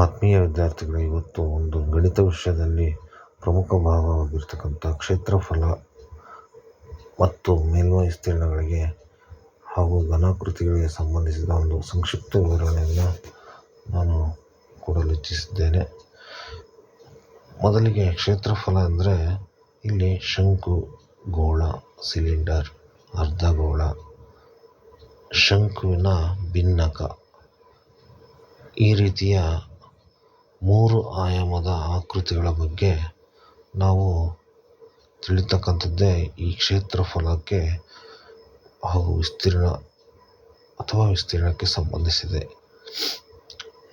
ಆತ್ಮೀಯ ವಿದ್ಯಾರ್ಥಿಗಳೇ, ಇವತ್ತು ಒಂದು ಗಣಿತ ವಿಷಯದಲ್ಲಿ ಪ್ರಮುಖ ಭಾಗವಾಗಿರ್ತಕ್ಕಂಥ ಕ್ಷೇತ್ರಫಲ ಮತ್ತು ಮೇಲ್ಮೈ ವಿಸ್ತೀರ್ಣಗಳಿಗೆ ಹಾಗೂ ಘನಾಕೃತಿಗಳಿಗೆ ಸಂಬಂಧಿಸಿದ ಒಂದು ಸಂಕ್ಷಿಪ್ತ ವಿವರಣೆಯನ್ನು ನಾನು ಕೊಡಲು ಇಚ್ಛಿಸಿದ್ದೇನೆ. ಮೊದಲಿಗೆ ಕ್ಷೇತ್ರಫಲ ಅಂದರೆ ಇಲ್ಲಿ ಶಂಕು, ಗೋಳ, ಸಿಲಿಂಡರ್, ಅರ್ಧಗೋಳ, ಶಂಕುವಿನ ಭಿನ್ನಕ ಈ ರೀತಿಯ 3 ಆಯಾಮದ ಆಕೃತಿಗಳ ಬಗ್ಗೆ ನಾವು ತಿಳಿತಕ್ಕಂಥದ್ದೇ ಈ ಕ್ಷೇತ್ರಫಲಕ್ಕೆ ಹಾಗೂ ವಿಸ್ತೀರ್ಣಕ್ಕೆ ಸಂಬಂಧಿಸಿದೆ.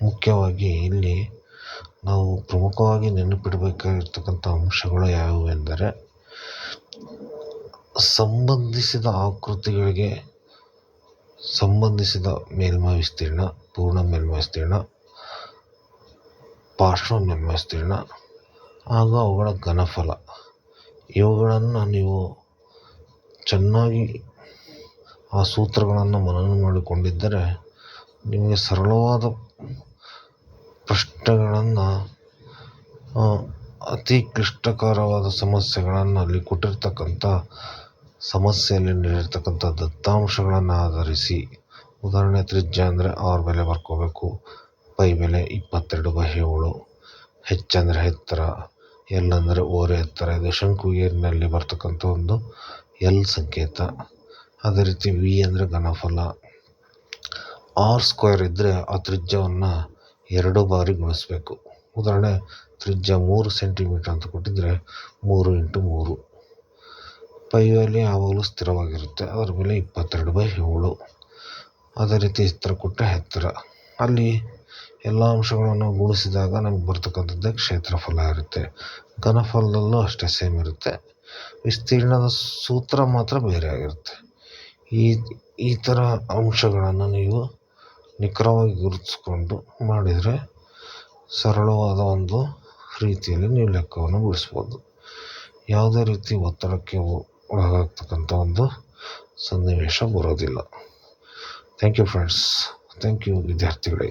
ಮುಖ್ಯವಾಗಿ ಇಲ್ಲಿ ನಾವು ಪ್ರಮುಖವಾಗಿ ನೆನಪಿಡಬೇಕಾಗಿರ್ತಕ್ಕಂಥ ಅಂಶಗಳು ಯಾವುವು ಎಂದರೆ, ಸಂಬಂಧಿಸಿದ ಆಕೃತಿಗಳಿಗೆ ಸಂಬಂಧಿಸಿದ ಮೇಲ್ಮೈ ವಿಸ್ತೀರ್ಣ, ಪೂರ್ಣ ಮೇಲ್ಮೈ ವಿಸ್ತೀರ್ಣ, ಪಾರ್ಶ್ವ ಮೇಲ್ಮೈ ವಿಸ್ತೀರ್ಣ ಹಾಗೂ ಅವುಗಳ ಘನಫಲ, ಇವುಗಳನ್ನು ನೀವು ಚೆನ್ನಾಗಿ ಆ ಸೂತ್ರಗಳನ್ನು ಮನನ ಮಾಡಿಕೊಂಡಿದ್ದರೆ ನಿಮಗೆ ಸರಳವಾದ ಪ್ರಶ್ನೆಗಳನ್ನು, ಅತಿ ಕ್ಲಿಷ್ಟಕರವಾದ ಸಮಸ್ಯೆಗಳನ್ನು ಅಲ್ಲಿ ಕೊಟ್ಟಿರ್ತಕ್ಕಂಥ ಸಮಸ್ಯೆಯಲ್ಲಿ ನೀಡಿರ್ತಕ್ಕಂಥ ದತ್ತಾಂಶಗಳನ್ನು ಆಧರಿಸಿ, ಉದಾಹರಣೆ ತ್ರಿಜ್ಯ ಅಂದರೆ 6 ಬೆಲೆ ಬರ್ಕೋಬೇಕು, ಪೈ ಬೆಲೆ 22/7, ಹೆಚ್ ಅಂದರೆ ಎತ್ತರ, ಎಲ್ ಅಂದರೆ ಓರೆ ಎತ್ತರ, ಇದು ಶಂಕುವಿನಲ್ಲಿ ಬರ್ತಕ್ಕಂಥ ಒಂದು ಎಲ್ ಸಂಕೇತ. ಅದೇ ರೀತಿ ವಿ ಅಂದರೆ ಘನಫಲ. r² ಇದ್ದರೆ ಆ ತ್ರಿಜ್ಯವನ್ನು 2 ಬಾರಿ ಗುಣಿಸಬೇಕು. ಉದಾಹರಣೆ ತ್ರಿಜ್ಯ 3 ಸೆಂಟಿಮೀಟರ್ ಅಂತ ಕೊಟ್ಟಿದ್ದರೆ 3 × 3. ಪೈ ಬೆಲೆ ಯಾವಾಗಲೂ ಸ್ಥಿರವಾಗಿರುತ್ತೆ, ಅದರ ಬೆಲೆ 22/7. ಅದೇ ರೀತಿ ಎತ್ತರ ಕೊಟ್ಟರೆ ಎತ್ತರ, ಅಲ್ಲಿ ಎಲ್ಲ ಅಂಶಗಳನ್ನು ಗುಣಿಸಿದಾಗ ನಮಗೆ ಬರ್ತಕ್ಕಂಥದ್ದೇ ಕ್ಷೇತ್ರಫಲ ಇರುತ್ತೆ. ಘನಫಲದಲ್ಲೂ ಅಷ್ಟೇ ಸೇಮ್ ಇರುತ್ತೆ, ವಿಸ್ತೀರ್ಣದ ಸೂತ್ರ ಮಾತ್ರ ಬೇರೆ ಆಗಿರುತ್ತೆ. ಈ ಥರ ಅಂಶಗಳನ್ನು ನೀವು ನಿಖರವಾಗಿ ಗುರುತಿಸ್ಕೊಂಡು ಮಾಡಿದರೆ ಸರಳವಾದ ಒಂದು ರೀತಿಯಲ್ಲಿ ನೀವು ಲೆಕ್ಕವನ್ನು ಬಿಡಿಸ್ಬೋದು. ಯಾವುದೇ ರೀತಿ ಒತ್ತಡಕ್ಕೆ ಒಳಗಾಗ್ತಕ್ಕಂಥ ಒಂದು ಸನ್ನಿವೇಶ ಬರೋದಿಲ್ಲ. Thank you friends. Thank you ವಿದ್ಯಾರ್ಥಿಗಳೇ.